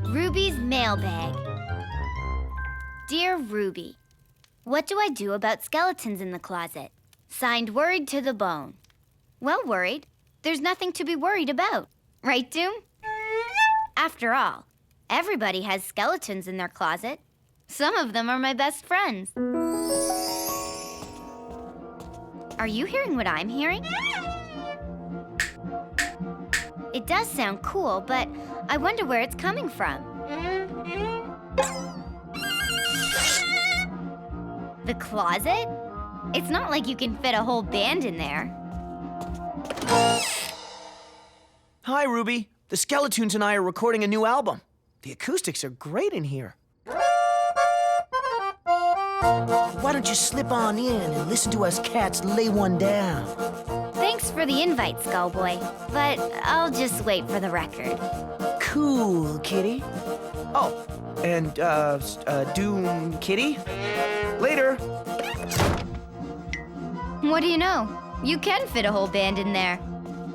Ruby's Mailbag. Dear Ruby, what do I do about skeletons in the closet? Signed, Worried to the Bone. Well, worried. There's nothing to be worried about. Right, Doom? After all, everybody has skeletons in their closet. Some of them are my best friends. Are you hearing what I'm hearing? It does sound cool, but I wonder where it's coming from. The closet? It's not like you can fit a whole band in there. Hi, Ruby. The Skeletoons and I are recording a new album. The acoustics are great in here. Why don't you slip on in and listen to us cats lay one down? Thanks for the invite, Skullboy, but I'll just wait for the record. Cool, kitty. Oh, and, Doom kitty? Later. What do you know? You can fit a whole band in there.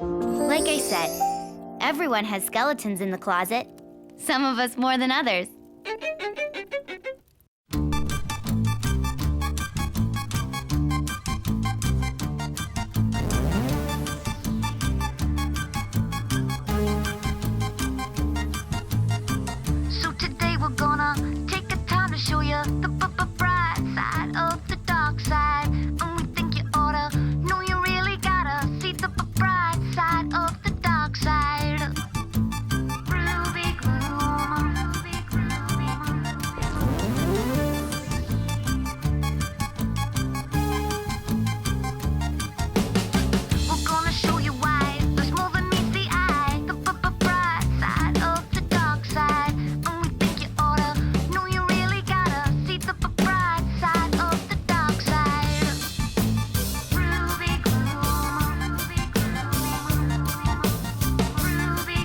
Like I said, everyone has skeletons in the closet. Some of us more than others. So today we're gonna take a time to show you the bright side of the dark side. And we think you oughta know you really gotta see the bright side of the dark side. Ruby Gloom, Ruby We're gonna show you why there's more than meets the eye. The bright side of the dark side. And we think you oughta know you really gotta see the bright side of the dark side. Ruby Gloom, Ruby Gloom, Ruby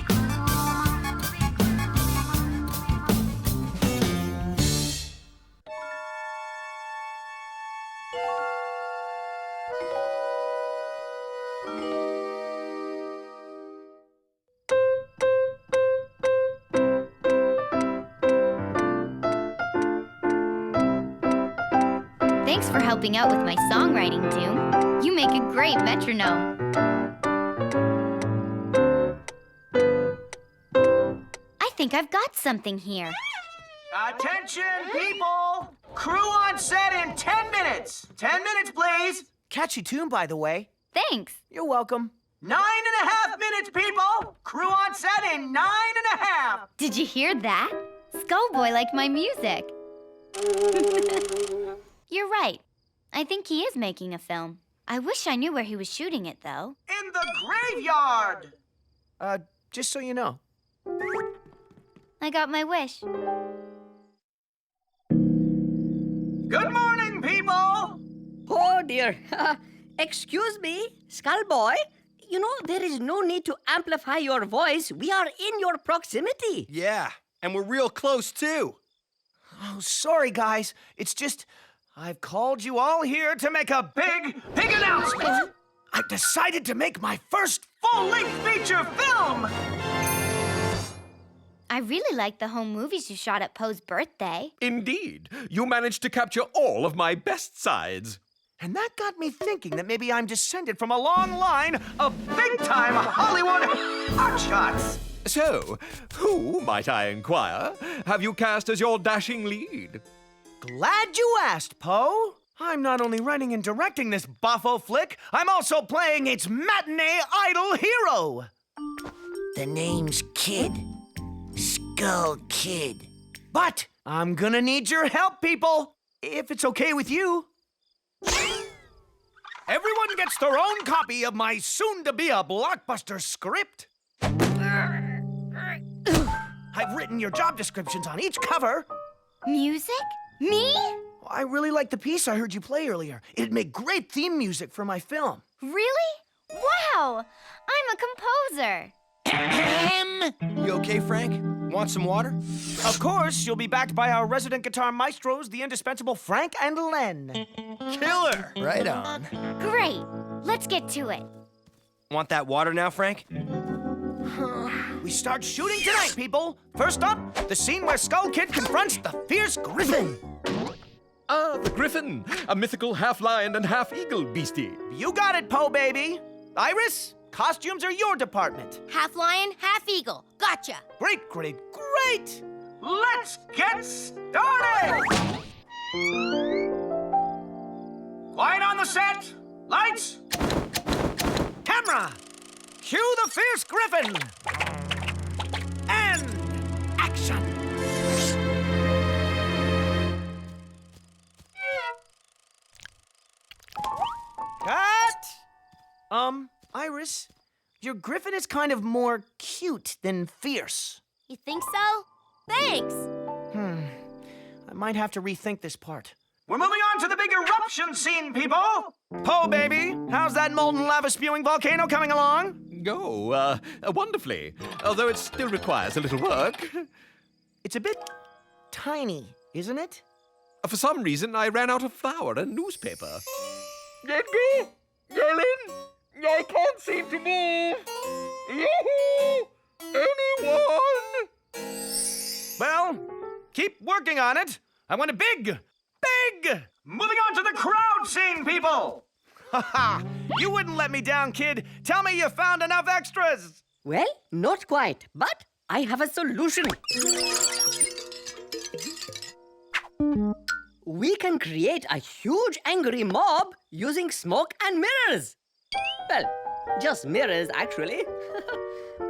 Thanks for helping out with my songwriting, Doom. You make a great metronome. I think I've got something here. Attention, people! Crew on set in 10 minutes. 10 minutes, please. Catchy tune, by the way. Thanks. You're welcome. 9.5 minutes, people! Crew on set in 9.5. Did you hear that? Skullboy liked my music. You're right. I think he is making a film. I wish I knew where he was shooting it, though. In the graveyard! Just so you know. I got my wish. Good morning, people! Oh, dear. Excuse me, Skullboy. You know, there is no need to amplify your voice. We are in your proximity. Yeah, and we're real close, too. Oh, sorry, guys. It's just, I've called you all here to make a big announcement. I've decided to make my first full-length feature film. I really like the home movies you shot at Poe's birthday. Indeed. You managed to capture all of my best sides. And that got me thinking that maybe I'm descended from a long line of big-time Hollywood hotshots. So, who, might I inquire, have you cast as your dashing lead? Glad you asked, Poe. I'm not only writing and directing this boffo flick, I'm also playing its matinee idol hero. The name's Kid. Skull Kid. But I'm gonna need your help, people, if it's okay with you. Everyone gets their own copy of my soon-to-be-a-blockbuster script. I've written your job descriptions on each cover. Music? Me? I really like the piece I heard you play earlier. It'd make great theme music for my film. Really? Wow! I'm a composer. You okay, Frank? Want some water? Of course, you'll be backed by our resident guitar maestros, the indispensable Frank and Len. Killer! Right on. Great. Let's get to it. Want that water now, Frank? We start shooting tonight, people. First up, the scene where Skull Kid confronts the fierce griffin. Ah, the griffin, a mythical half-lion and half-eagle beastie. You got it, Poe, baby. Iris, costumes are your department. Half lion, half eagle. Gotcha. Great, great, great! Let's get started! Quiet on the set. Lights. Camera. Cue the fierce griffin. And action. Cut! Iris, your griffin is kind of more cute than fierce. You think so? Thanks. I might have to rethink this part. We're moving on to the big eruption scene, people! Poe, baby, how's that molten lava-spewing volcano coming along? Oh, wonderfully. Although it still requires a little work. It's a bit tiny, isn't it? For some reason, I ran out of flour and newspaper. Edgar? Ellen? I can't seem to move. Yahoo! Anyone? Well, keep working on it. I want a big! Moving on to the crowd scene, people! Haha! You wouldn't let me down, kid. Tell me you found enough extras. Well, not quite, but I have a solution. We can create a huge angry mob using smoke and mirrors. Well, just mirrors, actually.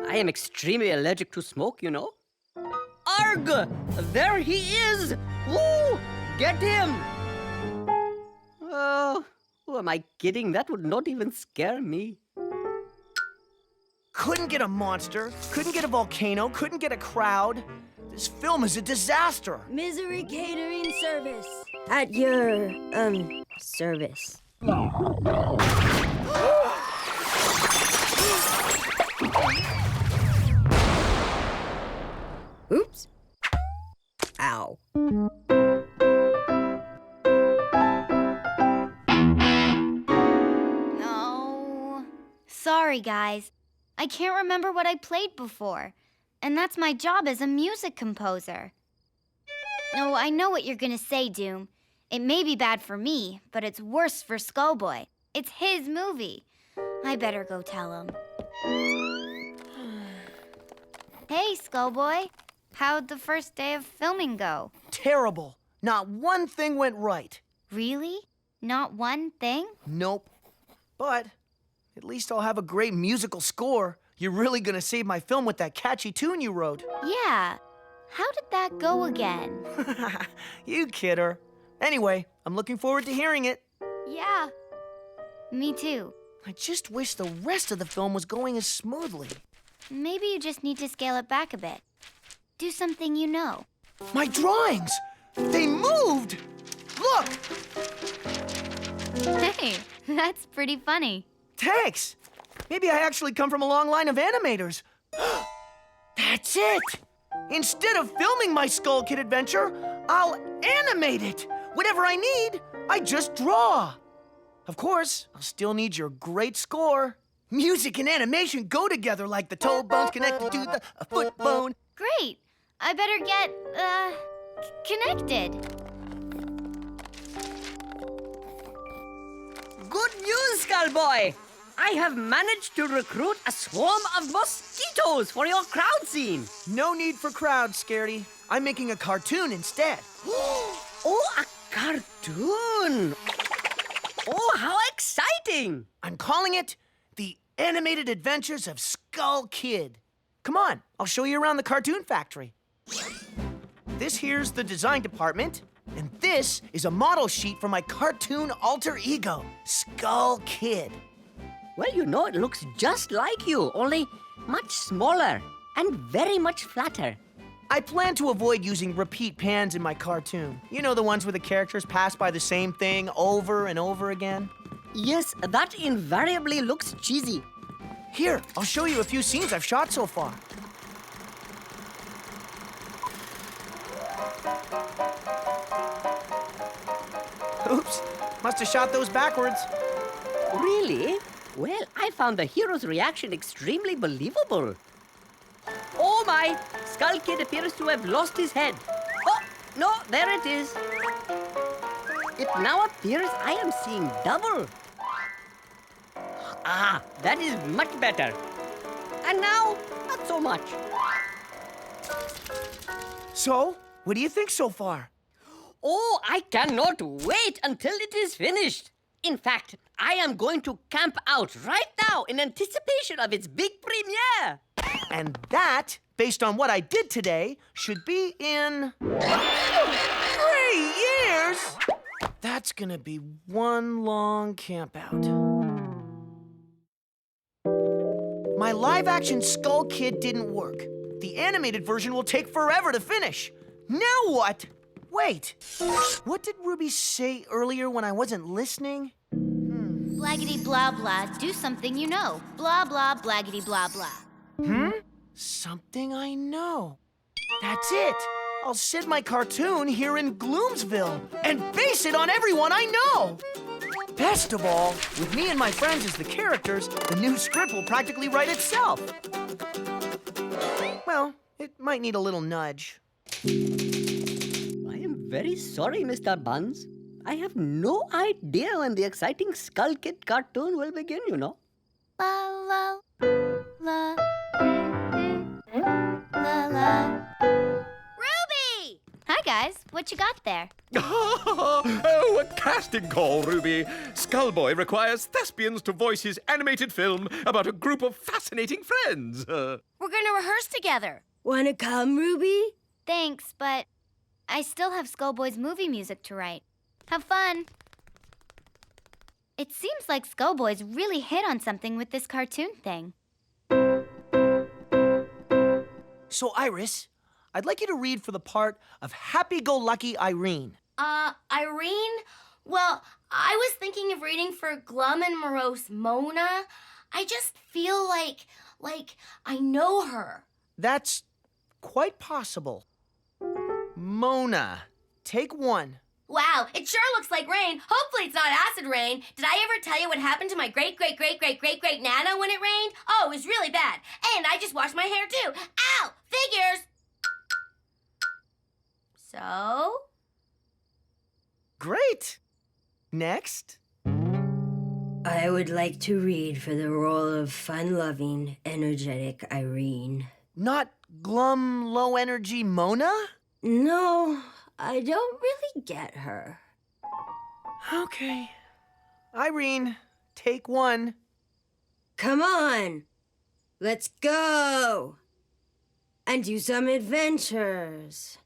I am extremely allergic to smoke, you know. Arg! There he is! Woo! Get him! Oh, who am I kidding? That would not even scare me. Couldn't get a monster, couldn't get a volcano, couldn't get a crowd. This film is a disaster. Misery Catering Service. At your, service. Oops. Ow. No. Sorry, guys. I can't remember what I played before. And that's my job as a music composer. Oh, I know what you're gonna say, Doom. It may be bad for me, but it's worse for Skullboy. It's his movie. I better go tell him. Hey, Skullboy. How'd the first day of filming go? Terrible. Not one thing went right. Really? Not one thing? Nope. But at least I'll have a great musical score. You're really gonna save my film with that catchy tune you wrote. Yeah. How did that go again? You kidder. Anyway, I'm looking forward to hearing it. Yeah. Me too. I just wish the rest of the film was going as smoothly. Maybe you just need to scale it back a bit. Do something you know. My drawings! They moved! Look! Hey, that's pretty funny. Thanks! Maybe I actually come from a long line of animators. That's it! Instead of filming my Skull Kid adventure, I'll animate it. Whatever I need, I just draw. Of course, I'll still need your great score. Music and animation go together like the toe bones connected to the foot bone. Great. I better get, connected. Good news, Skullboy! I have managed to recruit a swarm of mosquitoes for your crowd scene. No need for crowds, Scaredy. I'm making a cartoon instead. Oh, a cartoon! Oh, how exciting! I'm calling it The Animated Adventures of Skull Kid. Come on, I'll show you around the cartoon factory. This here's the design department, and this is a model sheet for my cartoon alter ego, Skull Kid. Well, you know, it looks just like you, only much smaller and very much flatter. I plan to avoid using repeat pans in my cartoon. You know, the ones where the characters pass by the same thing over and over again? Yes, that invariably looks cheesy. Here, I'll show you a few scenes I've shot so far. Oops, must have shot those backwards. Really? Well, I found the hero's reaction extremely believable. why. Skull Kid appears to have lost his head. Oh, no, there it is. It now appears I am seeing double. Ah, that is much better. And now, not so much. So, what do you think so far? Oh, I cannot wait until it is finished. In fact, I am going to camp out right now in anticipation of its big premiere. And that, based on what I did today, should be in 3 years! That's gonna be one long campout. My live-action Skull Kid didn't work. The animated version will take forever to finish. Now what? Wait, what did Ruby say earlier when I wasn't listening? Blaggity blah blah, do something you know. Blah blah, blaggity blah blah. Something I know. That's it. I'll set my cartoon here in Gloomsville and base it on everyone I know. Best of all, with me and my friends as the characters, the new script will practically write itself. Well, it might need a little nudge. I am very sorry, Mr. Buns. I have no idea when the exciting Skull Kid cartoon will begin, you know. La la la la la. Ruby! Hi guys, what you got there? Oh, a casting call, Ruby. Skullboy requires thespians to voice his animated film about a group of fascinating friends. We're gonna rehearse together. Wanna come, Ruby? Thanks, but I still have Skullboy's movie music to write. Have fun. It seems like Skullboy's really hit on something with this cartoon thing. So, Iris, I'd like you to read for the part of Happy-Go-Lucky Irene. Irene? Well, I was thinking of reading for glum and morose Mona. I just feel like I know her. That's quite possible. Mona, take 1. Wow, it sure looks like rain. Hopefully it's not acid rain. Did I ever tell you what happened to my great-great-great-great-great-great-Nana when it rained? Oh, it was really bad. And I just washed my hair too. Ow! Figures! So? Great. Next. I would like to read for the role of fun-loving, energetic Irene. Not glum, low-energy Mona? No, I don't really get her. Okay. Irene, take 1. Come on, let's go and do some adventures.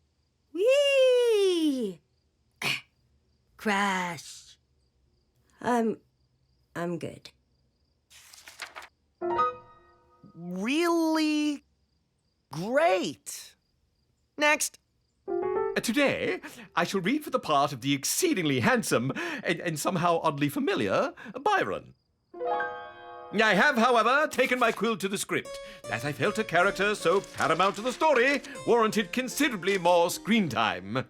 Whee! Crash. I'm good. Really great. Next. Today, I shall read for the part of the exceedingly handsome and somehow oddly familiar Byron. I have, however, taken my quill to the script, as I felt a character so paramount to the story warranted considerably more screen time.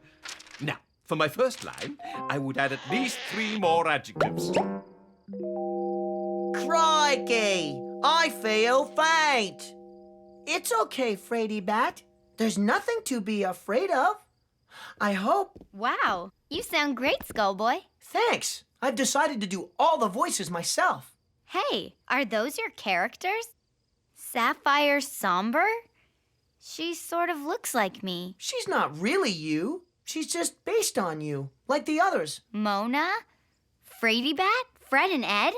Now, for my first line, I would add at least 3 more adjectives. Crikey! I feel faint. It's okay, Fraidy Bat. There's nothing to be afraid of. I hope... Wow, you sound great, Skullboy. Thanks. I've decided to do all the voices myself. Hey, are those your characters? Sapphire Somber? She sort of looks like me. She's not really you. She's just based on you, like the others. Mona? Fraidy Bat? Fred and Ed?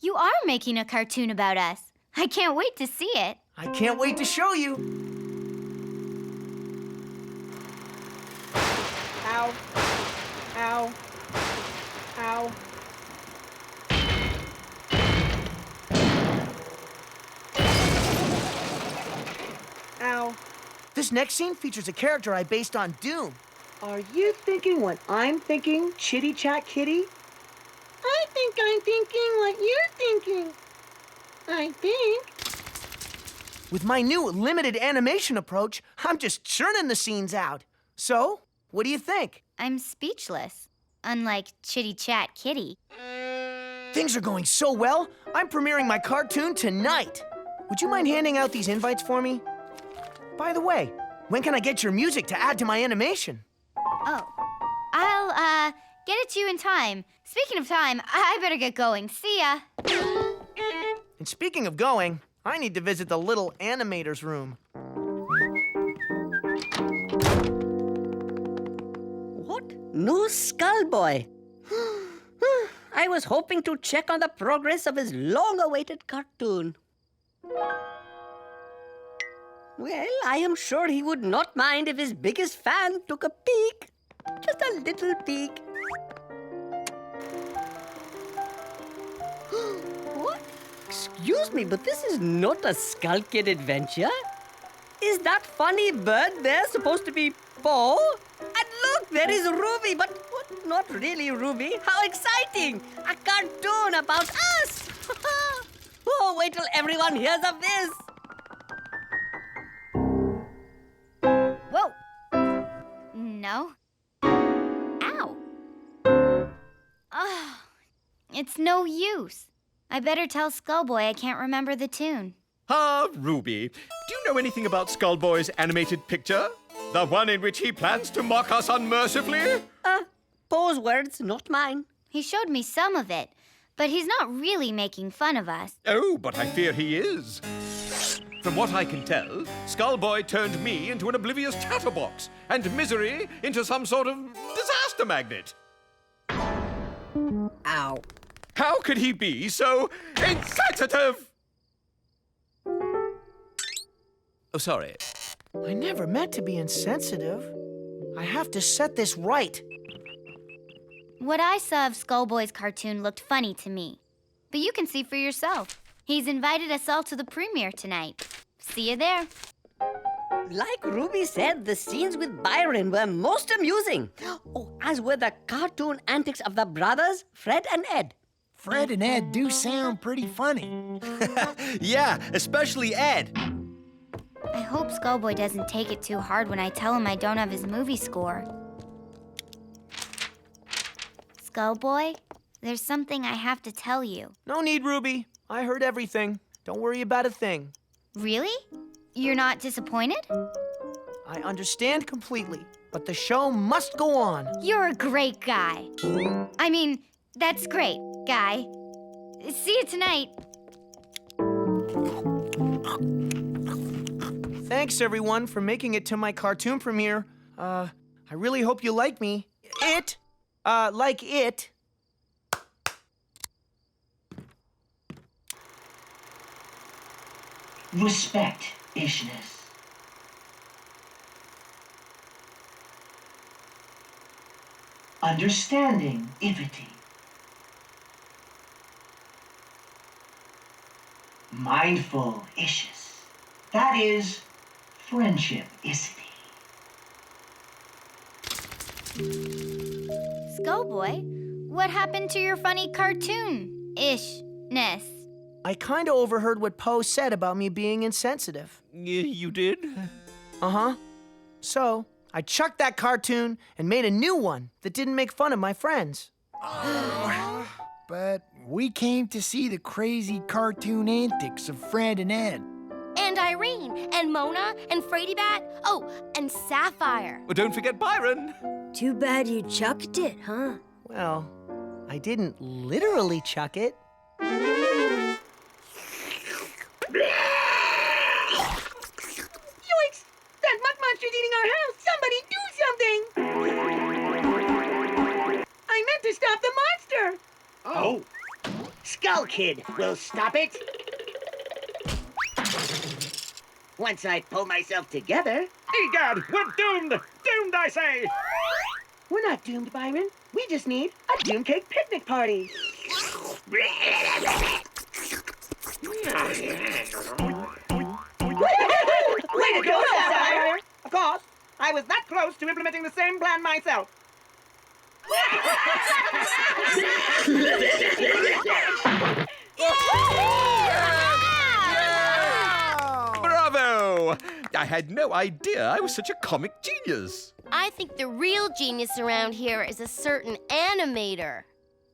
You are making a cartoon about us. I can't wait to see it. I can't wait to show you. Ow. Ow. Ow. Ow. This next scene features a character I based on Doom. Are you thinking what I'm thinking, Chitty Chat Kitty? I think I'm thinking what you're thinking. I think. With my new limited animation approach, I'm just churning the scenes out. So, what do you think? I'm speechless, unlike Chitty Chat Kitty. Things are going so well, I'm premiering my cartoon tonight. Would you mind handing out these invites for me? By the way, when can I get your music to add to my animation? Oh, I'll, get it to you in time. Speaking of time, I better get going. See ya. And speaking of going, I need to visit the little animator's room. What? No Skullboy. I was hoping to check on the progress of his long-awaited cartoon. Well, I am sure he would not mind if his biggest fan took a peek. Just a little peek. What? Excuse me, but this is not a Skull Kid adventure. Is that funny bird there supposed to be Poe? And look, there is Ruby, but what? Not really Ruby. How exciting! A cartoon about us! Oh, wait till everyone hears of this. Whoa. No. Ow. Oh, it's no use. I better tell Skullboy I can't remember the tune. Ah, Ruby, do you know anything about Skullboy's animated picture? The one in which he plans to mock us unmercifully? Poe's words, not mine. He showed me some of it, but he's not really making fun of us. Oh, but I fear he is. From what I can tell, Skullboy turned me into an oblivious chatterbox, and Misery into some sort of disaster magnet. Ow. How could he be so insensitive? Oh, sorry. I never meant to be insensitive. I have to set this right. What I saw of Skullboy's cartoon looked funny to me. But you can see for yourself. He's invited us all to the premiere tonight. See you there. Like Ruby said, the scenes with Byron were most amusing. Oh, as were the cartoon antics of the brothers, Fred and Ed. Fred and Ed do sound pretty funny. Yeah, especially Ed. I hope Skullboy doesn't take it too hard when I tell him I don't have his movie score. Skullboy, there's something I have to tell you. No need, Ruby. I heard everything. Don't worry about a thing. Really? You're not disappointed? I understand completely, but the show must go on. You're a great guy. I mean, that's great, guy. See you tonight. Thanks, everyone, for making it to my cartoon premiere. I really hope you like me. Like it. Respect-ishness. Understanding-ivity. Mindful-ishness. That is friendship-icity. Skullboy, what happened to your funny cartoon-ishness? I kinda overheard what Poe said about me being insensitive. You did? Uh-huh. So, I chucked that cartoon and made a new one that didn't make fun of my friends. But we came to see the crazy cartoon antics of Fred and Ed. And Irene, and Mona, and Frady Bat. Oh, and Sapphire. Well, don't forget Byron. Too bad you chucked it, huh? Well, I didn't literally chuck it. Yoicks! That mutt monster's eating our house! Somebody do something! I meant to stop the monster! Oh. Skull Kid will stop it. Once I pull myself together. Egad, we're doomed! Doomed, I say! We're not doomed, Byron. We just need a Doom Cake picnic party. Way to go, Sapphire! Of course, I was that close to implementing the same plan myself. Bravo! I had no idea I was such a comic genius. I think the real genius around here is a certain animator.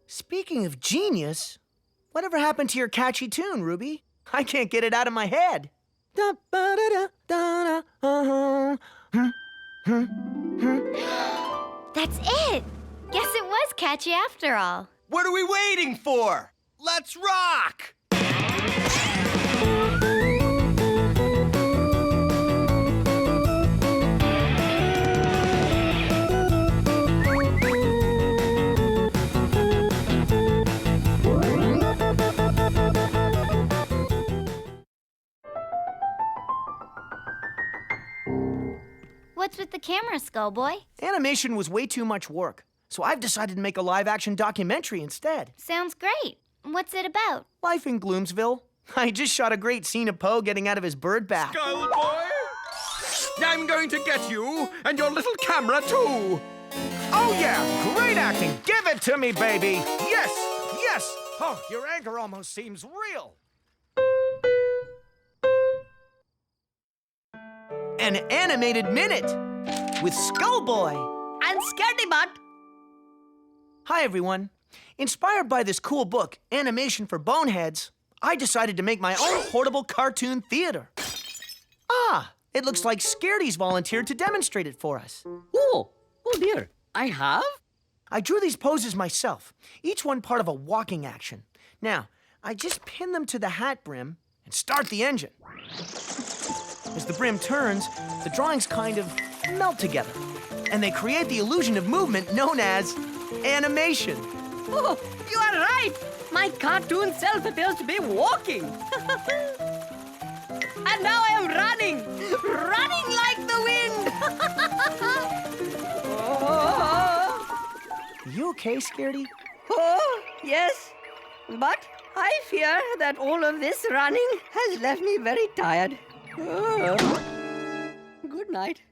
Speaking of genius, whatever happened to your catchy tune, Ruby? I can't get it out of my head. Da, ba, da, da, da, da, That's it! Guess it was catchy after all. What are we waiting for? Let's rock! What's with the camera, Skullboy? Animation was way too much work, so I've decided to make a live-action documentary instead. Sounds great. What's it about? Life in Gloomsville. I just shot a great scene of Poe getting out of his bird bath. Skullboy! I'm going to get you and your little camera too. Oh yeah, great acting. Give it to me, baby. Yes, yes. Oh, your anger almost seems real. An animated minute with Skullboy. And Scaredy Butt. Hi, everyone. Inspired by this cool book, Animation for Boneheads, I decided to make my own portable cartoon theater. Ah, it looks like Scaredy's volunteered to demonstrate it for us. Oh dear. I have? I drew these poses myself, each one part of a walking action. Now, I just pin them to the hat brim and start the engine. As the brim turns, the drawings kind of melt together, and they create the illusion of movement known as animation. Oh, you are right. My cartoon self appears to be walking. And now I am running like the wind. You okay, Scaredy? Oh, yes. But I fear that all of this running has left me very tired. Good night.